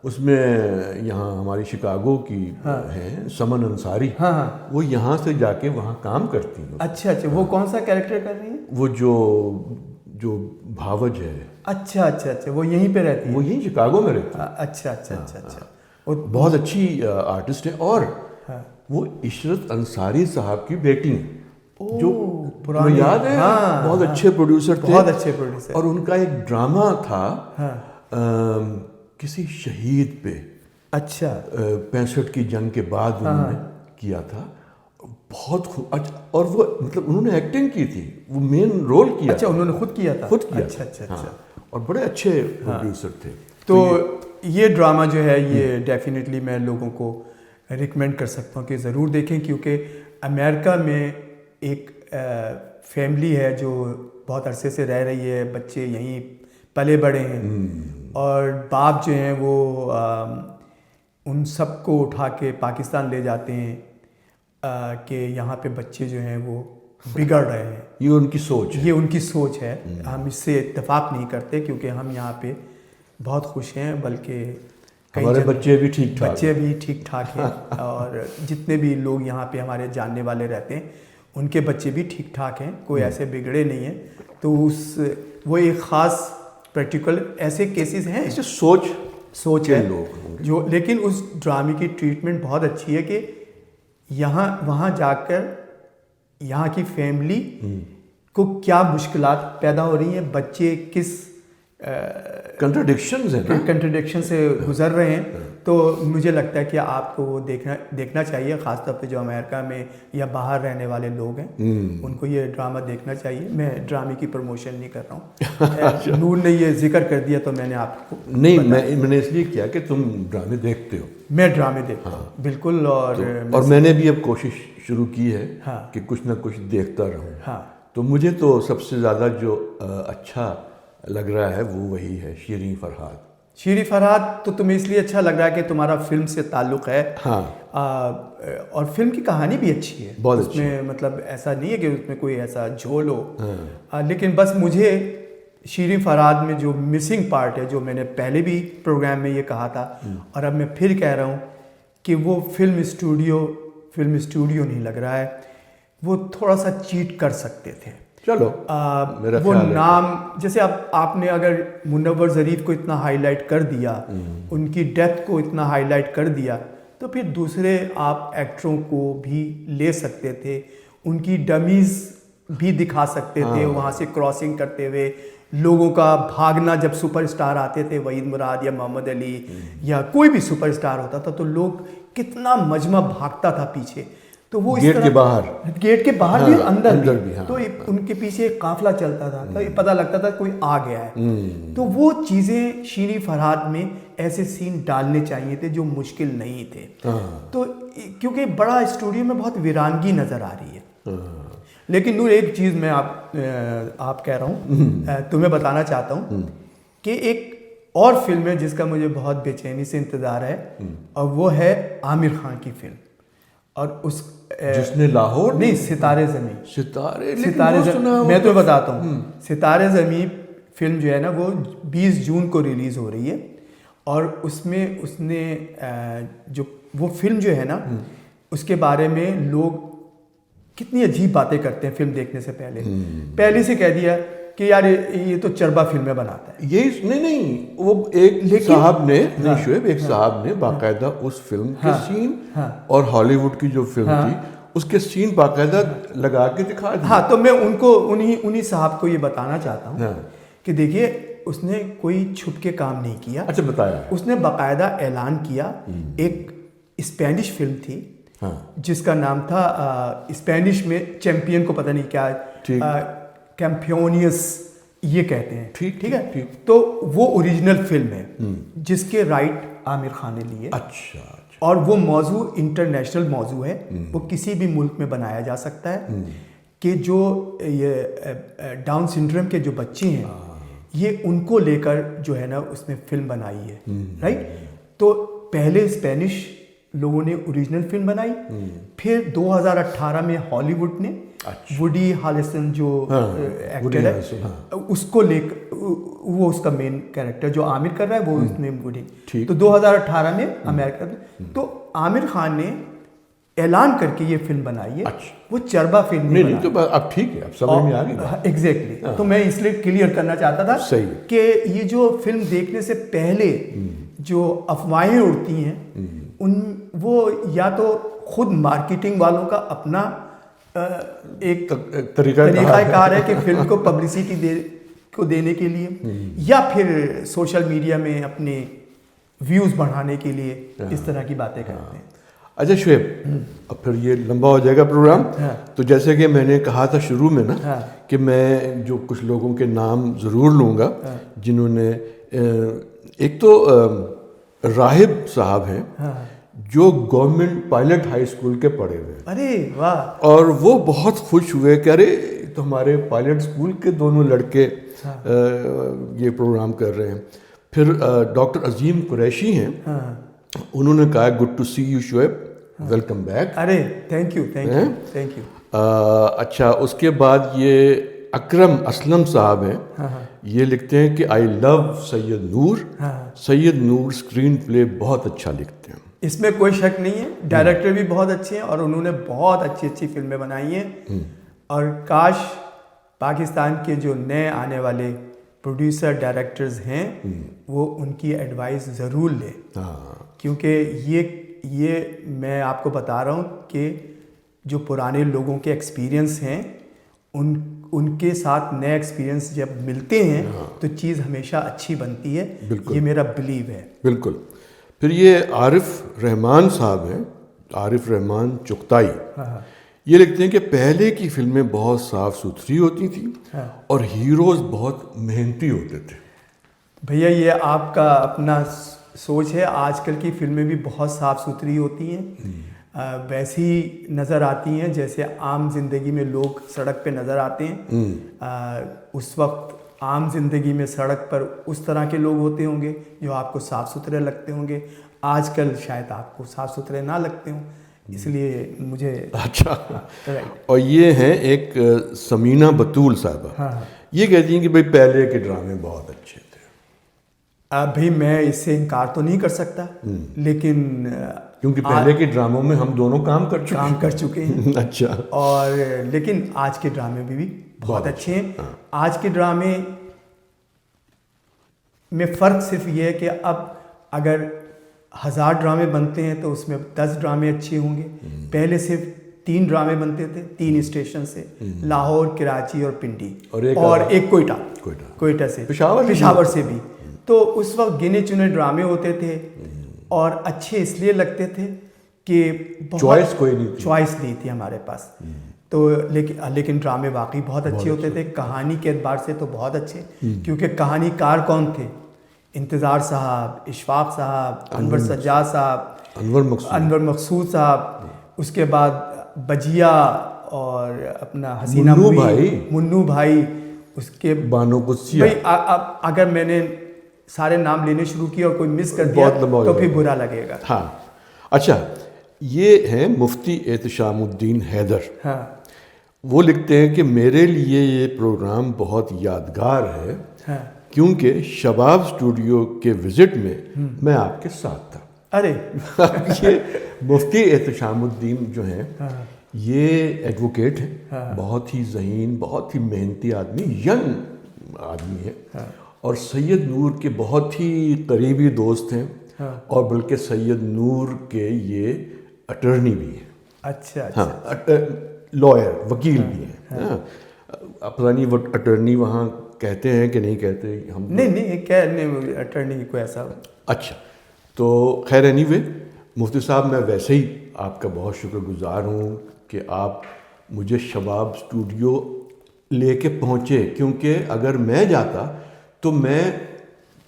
उसमें यहाँ हमारी शिकागो की हैं समन अंसारी, हाँ, वो यहाँ से जाके वहाँ काम करती हैं। अच्छा, वो कौन सा कैरेक्टर कर रही है? वो जो भावज है। अच्छा, वो यहीं पे रहती है? वो यहीं शिकागो में रहती है। अच्छा। वो बहुत अच्छी आर्टिस्ट है, और वो इशरत अंसारी साहब की बेटी है, जो पुरानी, याद है? बहुत अच्छे प्रोड्यूसर थे, बहुत अच्छे प्रोड्यूसर। और उनका एक ड्रामा था किसी शहीद पे, अच्छा, 65 की जंग के बाद उन्होंने किया था। बहुत और वो मतलब उन्होंने एक्टिंग की थी, वो मेन रोल किया। अच्छा, उन्होंने खुद किया था? अच्छा। और बड़े अच्छे प्रोड्यूसर थे। तो ये ड्रामा जो है ये डेफिनेटली मैं लोगों को रिकमेंड कर सकता हूँ कि ज़रूर देखें, क्योंकि अमेरिका में एक फैमिली है जो बहुत अरसे से रह रही है, बच्चे यहीं पले बड़े हैं, और बाप जो हैं वो उन सबको उठा के पाकिस्तान ले जाते हैं कि यहाँ पे बच्चे जो हैं वो बिगड़ रहे हैं। ये उनकी सोच है। हम इससे इत्तेफाक नहीं करते, क्योंकि हम यहाँ पे बहुत खुश हैं, बल्कि हमारे बच्चे भी ठीक ठाक हैं और जितने भी लोग यहाँ पे हमारे जानने वाले रहते हैं उनके बच्चे भी ठीक ठाक हैं, कोई ऐसे बिगड़े नहीं हैं। तो वो एक ख़ास प्रैक्टिकल ऐसे केसेस हैं, ऐसे सोच है लोग जो, लेकिन उस ड्रामे की ट्रीटमेंट बहुत अच्छी है कि वहाँ जाकर यहाँ की फैमिली को क्या मुश्किलात पैदा हो रही हैं, बच्चे किस कंट्रडिक्शन से गुजर रहे हैं। तो मुझे लगता है कि आपको वो देखना चाहिए, ख़ासतौर पे जो अमेरिका में या बाहर रहने वाले लोग हैं उनको ये ड्रामा देखना चाहिए। मैं ड्रामे की प्रमोशन नहीं कर रहा हूँ। नूर ने ये जिक्र कर दिया तो मैंने आपको नहीं, मैंने इसलिए किया कि तुम ड्रामे देखते हो। मैं ड्रामे देखता हूँ, बिल्कुल। और मैंने भी अब कोशिश शुरू की है कि कुछ ना कुछ देखता रहूँ। तो मुझे तो सबसे ज़्यादा जो अच्छा लग रहा है वो वही है शीरी फरहाद। तो तुम्हें इसलिए अच्छा लग रहा है कि तुम्हारा फिल्म से ताल्लुक़ है। और फिल्म की कहानी भी अच्छी है, बहुत उसमें मतलब ऐसा नहीं है कि उसमें कोई ऐसा झोल हो। लेकिन बस मुझे शीरी फरहाद में जो मिसिंग पार्ट है, जो मैंने पहले भी प्रोग्राम में ये कहा था और अब मैं फिर कह रहा हूँ कि वो फिल्म स्टूडियो नहीं लग रहा है, वो थोड़ा सा चीट कर सकते थे। चलो, मेरा वो नाम जैसे आपने अगर मुनव्वर ज़रीफ को इतना हाईलाइट कर दिया, उनकी डेथ को इतना हाईलाइट कर दिया, तो फिर दूसरे आप एक्टरों को भी ले सकते थे, उनकी डमीज़ भी दिखा सकते थे, वहाँ से क्रॉसिंग करते हुए लोगों का भागना। जब सुपरस्टार आते थे, वहीद मुराद या मोहम्मद अली या कोई भी सुपरस्टार होता था, तो लोग कितना मजमा भागता था पीछे। तो वो गेट के बाहर भी अंदर भी, हाँ। तो उनके पीछे एक काफिला चलता था, तो पता लगता था कोई आ गया है। तो वो चीज़ें शीरी फरहाद में ऐसे सीन डालने चाहिए थे जो मुश्किल नहीं थे। तो क्योंकि बड़ा स्टूडियो में बहुत वीरानगी नज़र आ रही है। लेकिन नूर, एक चीज़ मैं आप कह रहा हूँ, तुम्हें बताना चाहता हूँ कि एक और फिल्म है जिसका मुझे बहुत बेचैनी से इंतज़ार है, और वो है आमिर खान की फिल्म। और जिसने लाहौर नहीं, सितारे ज़मीं मैं तो बताता हूँ, सितारे ज़मीं फिल्म जो है ना वो 20 जून को रिलीज़ हो रही है। और उसमें उसने जो वो फिल्म जो है ना, उसके बारे में लोग कितनी अजीब बातें करते हैं फिल्म देखने से पहले से कह दिया कि यार ये तो चरबा फिल्में बनाता है। ये नहीं, वो एक साहब ने, शुएब, एक साहब ने बाकायदा उस फिल्म के सीन और हॉलीवुड की जो फिल्म थी उसके सीन बाकायदा लगा के दिखा दिए। तो मैं उनको उन्हीं साहब को ये बताना चाहता हूँ कि देखिए, उसने कोई छुप के काम नहीं किया। अच्छा, बताया। उसने बाकायदा ऐलान किया। एक स्पेनिश फिल्म थी जिसका नाम था, स्पेनिश में चैंपियन को पता नहीं क्या, कैम्पियोनियस ये कहते हैं। ठीक है। तो वो ओरिजिनल फिल्म है जिसके राइट आमिर खान ने लिए। अच्छा। और वो मौजू इंटरनेशनल मौजू है, वो किसी भी मुल्क में बनाया जा सकता है कि जो ये डाउन सिंड्रोम के जो बच्चे हैं ये उनको लेकर जो है ना उसने फिल्म बनाई है, राइट। तो पहले स्पेनिश लोगों ने ओरिजिनल फिल्म बनाई, फिर 2018 में हॉलीवुड ने वुडी हारिसन जो एक्टर है उसको लेकर, वो उसका मेन कैरेक्टर जो आमिर कर रहा है वो उसमें वुडी, तो 2018 में अमेरिका में, तो आमिर खान ने ऐलान करके ये फिल्म बनाई है। वो चरबा फिल्म नहीं तो अब ठीक है, अब समझ में आ गई। एग्जैक्टली, तो मैं इसलिए क्लियर करना चाहता था कि ये जो फिल्म देखने से पहले जो अफवाहें उड़ती हैं वो या तो खुद मार्केटिंग वालों का अपना एक तरीकाकार है कि फिल्म को पब्लिसिटी देने के लिए, या फिर सोशल मीडिया में अपने व्यूज बढ़ाने के लिए इस तरह की बातें करते हैं। अच्छा शुएब, अब फिर ये लंबा हो जाएगा प्रोग्राम। तो जैसे कि मैंने कहा था शुरू में ना कि मैं जो कुछ लोगों के नाम ज़रूर लूँगा जिन्होंने, एक तो राहिब साहब हैं जो गवर्नमेंट पायलट हाई स्कूल के पढ़े हुए हैं। अरे वाह! और वो बहुत खुश हुए कि अरे तो हमारे पायलट स्कूल के दोनों लड़के ये प्रोग्राम कर रहे हैं। फिर डॉक्टर अजीम कुरैशी हैं, उन्होंने कहा good to see you Shoaib, welcome back. अरे थैंक यू थैंक यू। अच्छा, उसके बाद ये अकरम असलम साहब हैं, ये लिखते हैं कि I love Syed Noor. Syed Noor screen play बहुत अच्छा लिखते हैं, इसमें कोई शक नहीं है। डायरेक्टर भी बहुत अच्छे हैं और उन्होंने बहुत अच्छी अच्छी फिल्में बनाई हैं। और काश पाकिस्तान के जो नए आने वाले प्रोड्यूसर डायरेक्टर्स हैं वो उनकी एडवाइस ज़रूर लें, क्योंकि ये मैं आपको बता रहा हूँ कि जो पुराने लोगों के एक्सपीरियंस हैं उनके साथ नए एक्सपीरियंस जब मिलते हैं तो चीज़ हमेशा अच्छी बनती है। ये मेरा बिलीव है। बिल्कुल। फिर ये आरिफ रहमान साहब हैं, आरिफ रहमान चुगताई, ये लिखते हैं कि पहले की फिल्में बहुत साफ़ सुथरी होती थी और हीरोज़ बहुत मेहनती होते थे। भैया ये आपका अपना सोच है, आजकल की फिल्में भी बहुत साफ़ सुथरी होती हैं, वैसी नज़र आती हैं जैसे आम जिंदगी में लोग सड़क पे नज़र आते हैं। उस वक्त आम जिंदगी में सड़क पर उस तरह के लोग होते होंगे जो आपको साफ़ सुथरे लगते होंगे, आजकल शायद आपको साफ़ सुथरे ना लगते हों, इसलिए मुझे अच्छा राइट। और ये हैं एक समीना बतूल साहबा, ये कहती हैं कि भाई पहले के ड्रामे बहुत अच्छे थे। भाई मैं इससे इनकार तो नहीं कर सकता, लेकिन क्योंकि पहले के ड्रामों में हम दोनों काम कर चुके हैं। अच्छा। और लेकिन आज के ड्रामे भी बहुत अच्छे हैं। आज के ड्रामे में फ़र्क सिर्फ ये है कि अब अगर 1000 ड्रामे बनते हैं तो उसमें 10 ड्रामे अच्छे होंगे। पहले सिर्फ 3 ड्रामे बनते थे 3 स्टेशन से, लाहौर, कराची और पिंडी, और एक कोयटा से, पेशावर से भी। तो उस वक्त गिने चुने ड्रामे होते थे और अच्छे इसलिए लगते थे कि चॉइस नहीं थी हमारे पास। तो लेकिन ड्रामे वाकई बहुत अच्छे होते थे। कहानी के एतबार से तो बहुत अच्छे, क्योंकि कहानीकार कौन थे? इंतज़ार साहब, इशफाक साहब, अनवर सज्जाद साहब, अनवर मकसूद साहब, उसके बाद बजिया और अपना हसीना मुन्नू भाई, उसके बानो कुस्सिया। भाई अगर मैंने सारे नाम लेने शुरू किए और कोई मिस कर दिया तो फिर बुरा लगेगा। हाँ अच्छा, ये हैं मुफ्ती एहतशामुद्दीन हैदर। वो लिखते हैं कि मेरे लिए ये प्रोग्राम बहुत यादगार है, क्योंकि शबाब स्टूडियो के विजिट में मैं आपके साथ था। अरे ये मुफ्ती एहतशामुद्दीन जो हैं ये एडवोकेट हैं, बहुत ही ज़हीन, बहुत ही मेहनती आदमी, यंग आदमी है, और सैयद नूर के बहुत ही करीबी दोस्त हैं। और बल्कि सैयद नूर के ये अटर्नी भी हैं। अच्छा। हाँ, लॉयर, वकील भी हैं। पता नहीं वो अटर्नी वहाँ कहते हैं कि नहीं कहते, हम नहीं अटर्नी को ऐसा। अच्छा, तो खैर एनीवे मुफ्ती साहब, मैं वैसे ही आपका बहुत शुक्रगुजार हूँ कि आप मुझे शबाब स्टूडियो लेके पहुँचे, क्योंकि अगर मैं जाता तो मैं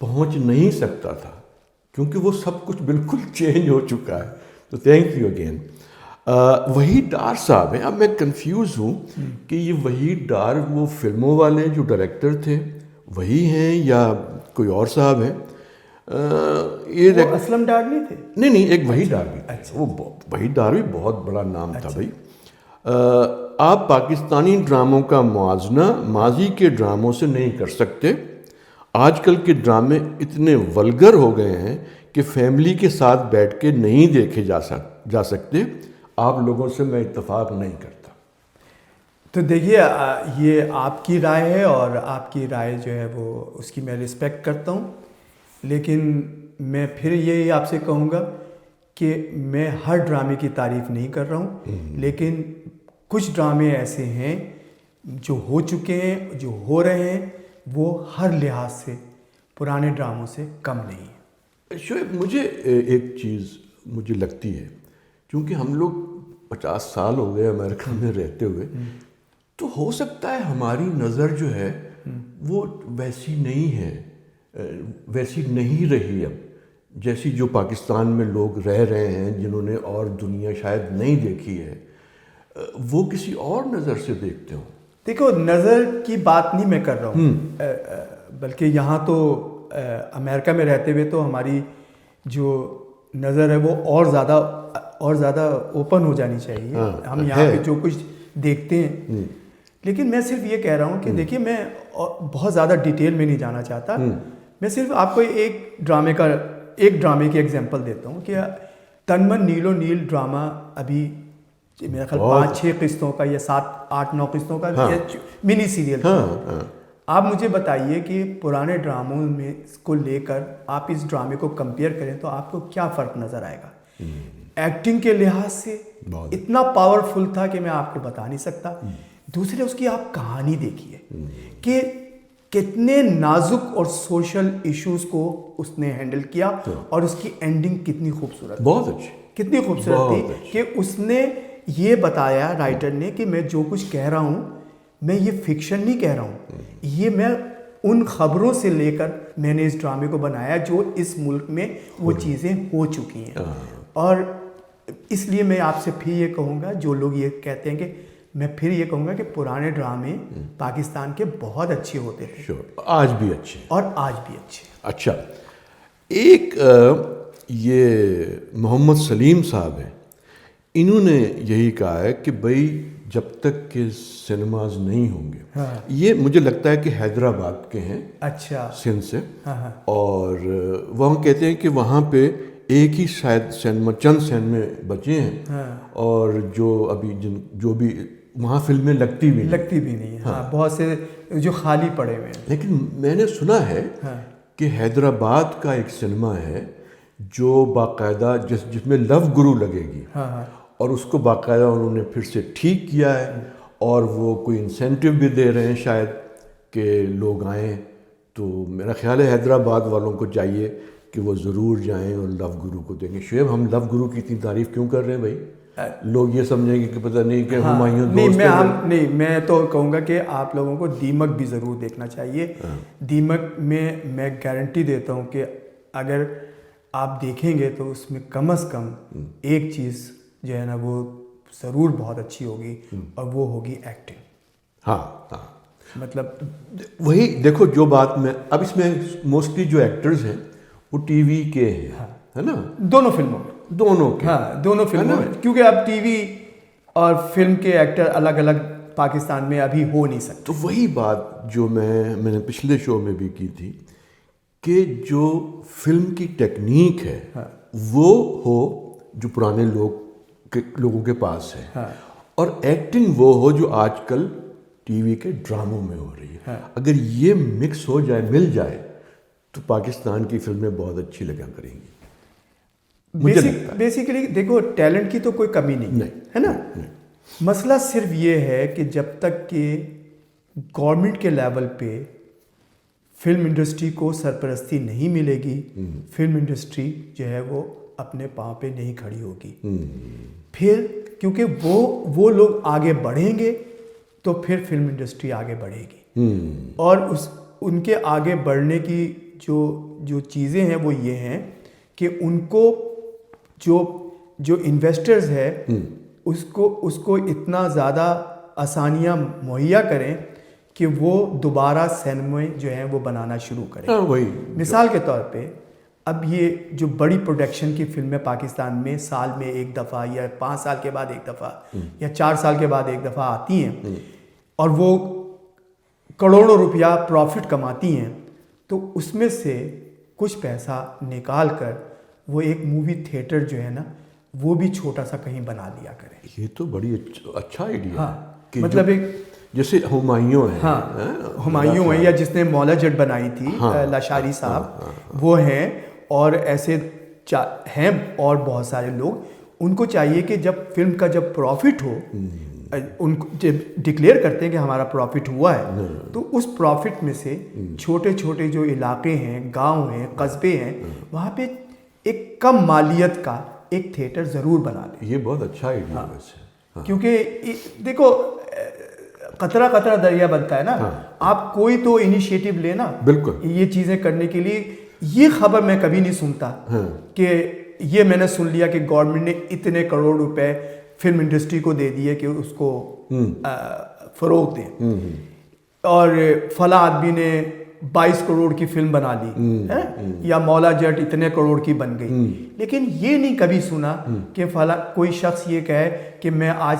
पहुँच नहीं सकता था। क्योंकि वो सब कुछ बिल्कुल चेंज हो चुका है। तो थैंक यू अगेन। वहीद डार साहब हैं। अब मैं कंफ्यूज हूँ कि ये वहीद डार वो फिल्मों वाले जो डायरेक्टर थे वही हैं या कोई और साहब हैं? वो असलम डार नहीं थे? नहीं, एक वहीद डार भी थे। वो वहीद डार भी बहुत बड़ा नाम था भाई। आप पाकिस्तानी ड्रामों का मुआवजा माजी के ड्रामों से नहीं कर सकते। आजकल के ड्रामे इतने वल्गर हो गए हैं कि फैमिली के साथ बैठ के नहीं देखे जा सकते। आप लोगों से मैं इत्तेफाक नहीं करता। तो देखिए, ये आपकी राय है और आपकी राय जो है वो उसकी मैं रिस्पेक्ट करता हूँ, लेकिन मैं फिर यही आपसे कहूँगा कि मैं हर ड्रामे की तारीफ़ नहीं कर रहा हूँ, लेकिन कुछ ड्रामे ऐसे हैं जो हो चुके हैं, जो हो रहे हैं, वो हर लिहाज से पुराने ड्रामों से कम नहीं है। शोएब, मुझे एक चीज़ मुझे लगती है, क्योंकि हम लोग 50 साल हो गए अमेरिका में रहते हुए, तो हो सकता है हमारी नज़र जो है वो वैसी नहीं है, वैसी नहीं रही अब, जैसी जो पाकिस्तान में लोग रह रहे हैं जिन्होंने और दुनिया शायद नहीं देखी है, वो किसी और नज़र से देखते हो। देखो, नज़र की बात नहीं मैं कर रहा हूँ, बल्कि यहाँ तो अमेरिका में रहते हुए तो हमारी जो नज़र है वो और ज़्यादा ओपन हो जानी चाहिए। हम यहाँ पे जो कुछ देखते हैं, लेकिन मैं सिर्फ ये कह रहा हूँ कि देखिए, मैं बहुत ज़्यादा डिटेल में नहीं जाना चाहता। मैं सिर्फ आपको एक ड्रामे की एग्जांपल देता हूँ कि तनमन नीलो नील ड्रामा अभी मेरा ख्याल 5-6 किस्तों का या 7-8-9 किस्तों का मिनी सीरियल था। आप मुझे बताइए कि पुराने ड्रामों में को लेकर आप इस ड्रामे को कंपेयर करें तो आपको क्या फ़र्क नज़र आएगा? एक्टिंग के लिहाज से इतना पावरफुल था कि मैं आपको बता नहीं सकता। दूसरे, उसकी आप कहानी देखिए कि कितने नाजुक और सोशल इश्यूज को उसने हैंडल किया, और उसकी एंडिंग कितनी खूबसूरत, बहुत अच्छी, कितनी खूबसूरत थी कि उसने ये बताया, राइटर ने, कि मैं जो कुछ कह रहा हूँ मैं ये फिक्शन नहीं कह रहा हूँ, ये मैं उन खबरों से लेकर मैंने इस ड्रामे को बनाया जो इस मुल्क में वो चीज़ें हो चुकी हैं। और इसलिए मैं आपसे फिर ये कहूँगा, जो लोग ये कहते हैं कि, मैं फिर ये कहूँगा कि पुराने ड्रामे पाकिस्तान के बहुत अच्छे होते थे, आज भी अच्छे और आज भी अच्छे। अच्छा, एक ये मोहम्मद सलीम साहब हैं, इन्होंने यही कहा है कि भाई जब तक के सिनेमाज नहीं होंगे, ये मुझे लगता है कि हैदराबाद के हैं, अच्छा, सिंध से, और वहाँ कहते हैं कि वहाँ पे एक ही शायद सिनेमा, चंद सिनेमा बचे हैं, और जो अभी जो भी वहाँ फिल्में लगती भी नहीं है। बहुत से जो खाली पड़े हुए हैं। लेकिन मैंने सुना है कि हैदराबाद का एक सिनेमा है जो बाकायदा जिसमें लव गुरु लगेगी, और उसको बाकायदा उन्होंने फिर से ठीक किया है, और वो कोई इंसेंटिव भी दे रहे हैं शायद कि लोग आएँ। तो मेरा ख्याल है हैदराबाद वालों को चाहिए कि वो ज़रूर जाएं और लव गुरु को देंगे। शोएब, हम लव गुरु की इतनी तारीफ़ क्यों कर रहे हैं भाई? लोग ये समझेंगे कि पता नहीं कि हुमायूं नहीं, मैं तो कहूँगा कि आप लोगों को दीमक भी ज़रूर देखना चाहिए। दीमक में मैं गारंटी देता हूँ कि अगर आप देखेंगे तो उसमें कम से कम एक चीज़ जो है ना वो ज़रूर बहुत अच्छी होगी, और वो होगी एक्टिंग। हाँ, मतलब वही देखो, जो बात मैं अब इसमें मोस्टली जो एक्टर्स हैं वो टीवी के हैं, है ना, दोनों फिल्मों में, दोनों फिल्मों में, क्योंकि अब टीवी और फिल्म के एक्टर अलग अलग पाकिस्तान में अभी हो नहीं सकते। तो वही बात जो मैंने पिछले शो में भी की थी कि जो फिल्म की टेक्निक है वो हो जो पुराने लोगों के पास है, और एक्टिंग वो हो जो आजकल टीवी के ड्रामों में हो रही है। अगर ये मिक्स हो जाए, मिल जाए, तो पाकिस्तान की फिल्में बहुत अच्छी लगा करेंगी। बेसिकली देखो, टैलेंट की तो कोई कमी नहीं है ना। मसला सिर्फ ये है कि जब तक कि गवर्नमेंट के लेवल पे फिल्म इंडस्ट्री को सरपरस्ती नहीं मिलेगी, फिल्म इंडस्ट्री जो है वो अपने पाँव पे नहीं खड़ी होगी। फिर क्योंकि वो लोग आगे बढ़ेंगे तो फिर फिल्म इंडस्ट्री आगे बढ़ेगी। और उनके आगे बढ़ने की जो चीज़ें हैं वो ये हैं कि उनको जो इन्वेस्टर्स है उसको इतना ज़्यादा आसानियाँ मुहैया करें कि वो दोबारा सिनेमा जो है वो बनाना शुरू करें। वही मिसाल के तौर पे अब ये जो बड़ी प्रोडक्शन की फिल्में पाकिस्तान में साल में एक दफ़ा या 5 साल के बाद एक दफ़ा या 4 साल के बाद एक दफ़ा आती हैं और वो करोड़ों रुपया प्रॉफिट कमाती हैं, तो उसमें से कुछ पैसा निकाल कर वो एक मूवी थिएटर जो है ना वो भी छोटा सा कहीं बना लिया करें। ये तो बड़ी अच्छा आइडिया है कि मतलब एक जैसे हुमायूं है, हुमायूं है या जिसने मौला जट बनाई थी, लाशारी साहब, वो हैं और ऐसे हैं और बहुत सारे लोग। उनको चाहिए कि जब फिल्म का जब प्रॉफिट हो, उनको जब डिक्लेयर करते हैं कि हमारा प्रॉफिट हुआ है, तो उस प्रॉफिट में से छोटे छोटे जो इलाके हैं, गांव हैं, कस्बे हैं, वहाँ पे एक कम मालियत का एक थिएटर ज़रूर बना लें। ये बहुत अच्छा आइडिया है वैसे। क्योंकि देखो कतरा कतरा दरिया बनता है ना। आप कोई तो इनिशिएटिव लेना बिल्कुल ये चीज़ें करने के लिए। ये खबर मैं कभी नहीं सुनता कि ये मैंने सुन लिया कि गवर्नमेंट ने इतने करोड़ रुपए फिल्म इंडस्ट्री को दे दिए कि उसको फरोग दें और फला आदमी ने 22 करोड़ की फिल्म बना ली है, या मौला जट इतने करोड़ की बन गई। लेकिन ये नहीं कभी सुना कि फला कोई शख्स ये कहे कि मैं आज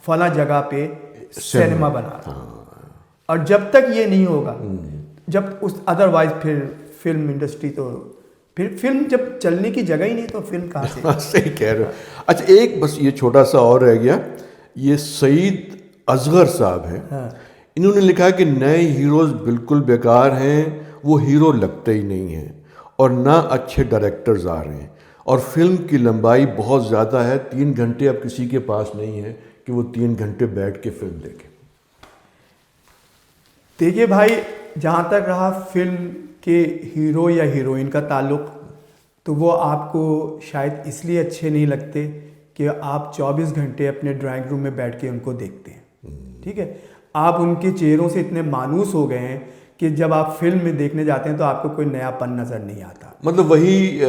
फला जगह पे सिनेमा बना रहा। और जब तक ये नहीं होगा, जब उस अदरवाइज फिर फिल्म इंडस्ट्री तो फिर फिल्म जब चलने की जगह ही नहीं तो फिल्म कहाँ से? सही कह रहे हो। अच्छा एक बस ये छोटा सा और रह गया, ये सईद असगर साहब हैं, इन्होंने लिखा कि नए हीरोज़ बिल्कुल बेकार हैं, वो हीरो लगते ही नहीं हैं और ना अच्छे डायरेक्टर्स आ रहे हैं और फिल्म की लंबाई बहुत ज़्यादा है। 3 घंटे अब किसी के पास नहीं है कि वो 3 घंटे बैठ के फिल्म देखे। देखिए भाई, जहाँ तक रहा फिल्म के हीरो या हीरोइन का ताल्लुक़, तो वो आपको शायद इसलिए अच्छे नहीं लगते कि आप 24 घंटे अपने ड्राइंग रूम में बैठ के उनको देखते हैं। ठीक है, आप उनके चेहरों से इतने मानूस हो गए हैं कि जब आप फिल्म में देखने जाते हैं तो आपको कोई नयापन नज़र नहीं आता। मतलब वही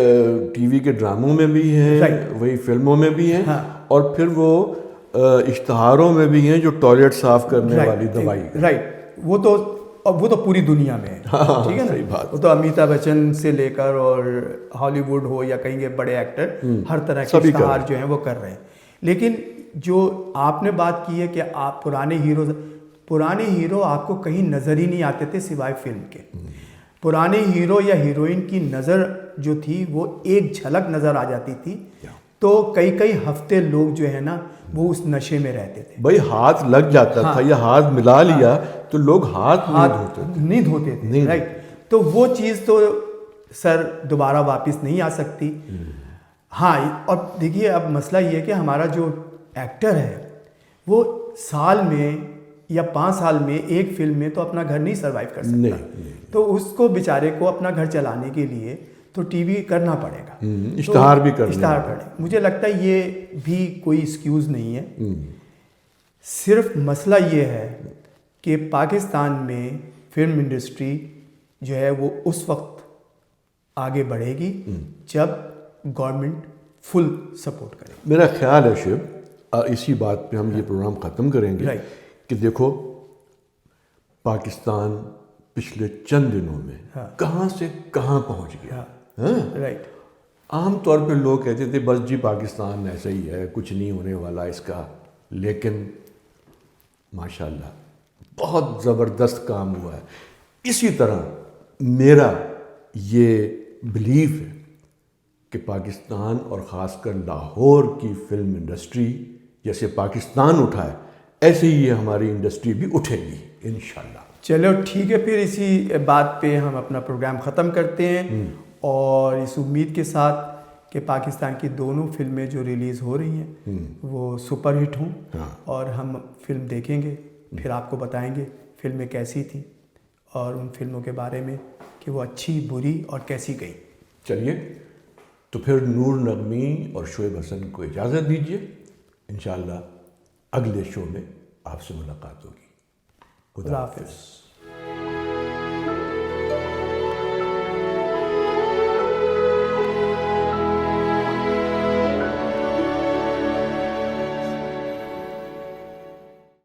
टीवी के ड्रामों में भी हैं, वही फिल्मों में भी हैं, और फिर वो इश्तहारों में भी हैं जो टॉयलेट साफ करने वाली दवाई। राइट, वो तो पूरी दुनिया में है। ठीक है ना, सही बात। वो तो अमिताभ बच्चन से लेकर और हॉलीवुड हो या कहीं के बड़े एक्टर, हर तरह के इश्तहार जो हैं वो कर रहे हैं। लेकिन जो आपने बात की है कि आप पुराने हीरो आपको कहीं नज़र ही नहीं आते थे सिवाय फिल्म के। पुराने हीरो या हीरोइन की नज़र जो थी वो एक झलक नज़र आ जाती थी, तो कई हफ्ते लोग जो है ना वो उस नशे में रहते थे। भाई हाथ लग जाता था या हाथ मिला लिया तो लोग हाथ नहीं धोते थे। राइट, तो वो चीज़ तो सर दोबारा वापस नहीं आ सकती। हाँ, और देखिए अब मसला ये है कि हमारा जो एक्टर है वो साल में या 5 साल में एक फिल्म में तो अपना घर नहीं सर्वाइव कर सकता। नहीं। तो उसको बेचारे को अपना घर चलाने के लिए तो टीवी करना पड़ेगा, इश्तहार भी करना पड़ेगा। मुझे लगता है ये भी कोई एक्सक्यूज़ नहीं है। सिर्फ मसला ये है कि पाकिस्तान में फिल्म इंडस्ट्री जो है वो उस वक्त आगे बढ़ेगी जब गवर्नमेंट फुल सपोर्ट करे। मेरा ख्याल है शिव, इसी बात पे हम ये प्रोग्राम ख़त्म करेंगे कि देखो पाकिस्तान पिछले चंद दिनों में कहाँ से कहाँ पहुँच गया। राइट, आम तौर पे लोग कहते थे बस जी पाकिस्तान ऐसा ही है, कुछ नहीं होने वाला इसका, लेकिन माशाल्लाह बहुत ज़बरदस्त काम हुआ है। इसी तरह मेरा ये बिलीफ है कि पाकिस्तान और ख़ासकर लाहौर की फिल्म इंडस्ट्री जैसे पाकिस्तान उठा है ऐसे ही ये हमारी इंडस्ट्री भी उठेगी इंशाल्लाह। चलो ठीक है, फिर इसी बात पे हम अपना प्रोग्राम ख़त्म करते हैं और इस उम्मीद के साथ कि पाकिस्तान की दोनों फिल्में जो रिलीज़ हो रही हैं वो सुपरहिट हों। और हम फिल्म देखेंगे, फिर आपको बताएंगे फिल्में कैसी थी और उन फिल्मों के बारे में कि वो अच्छी, बुरी और कैसी गई। चलिए, तो फिर नूर नगमी और शोएब हसन को इजाज़त दीजिए। इंशाअल्लाह अगले शो में आपसे मुलाकात होगी। खुदा हाफ़िज़।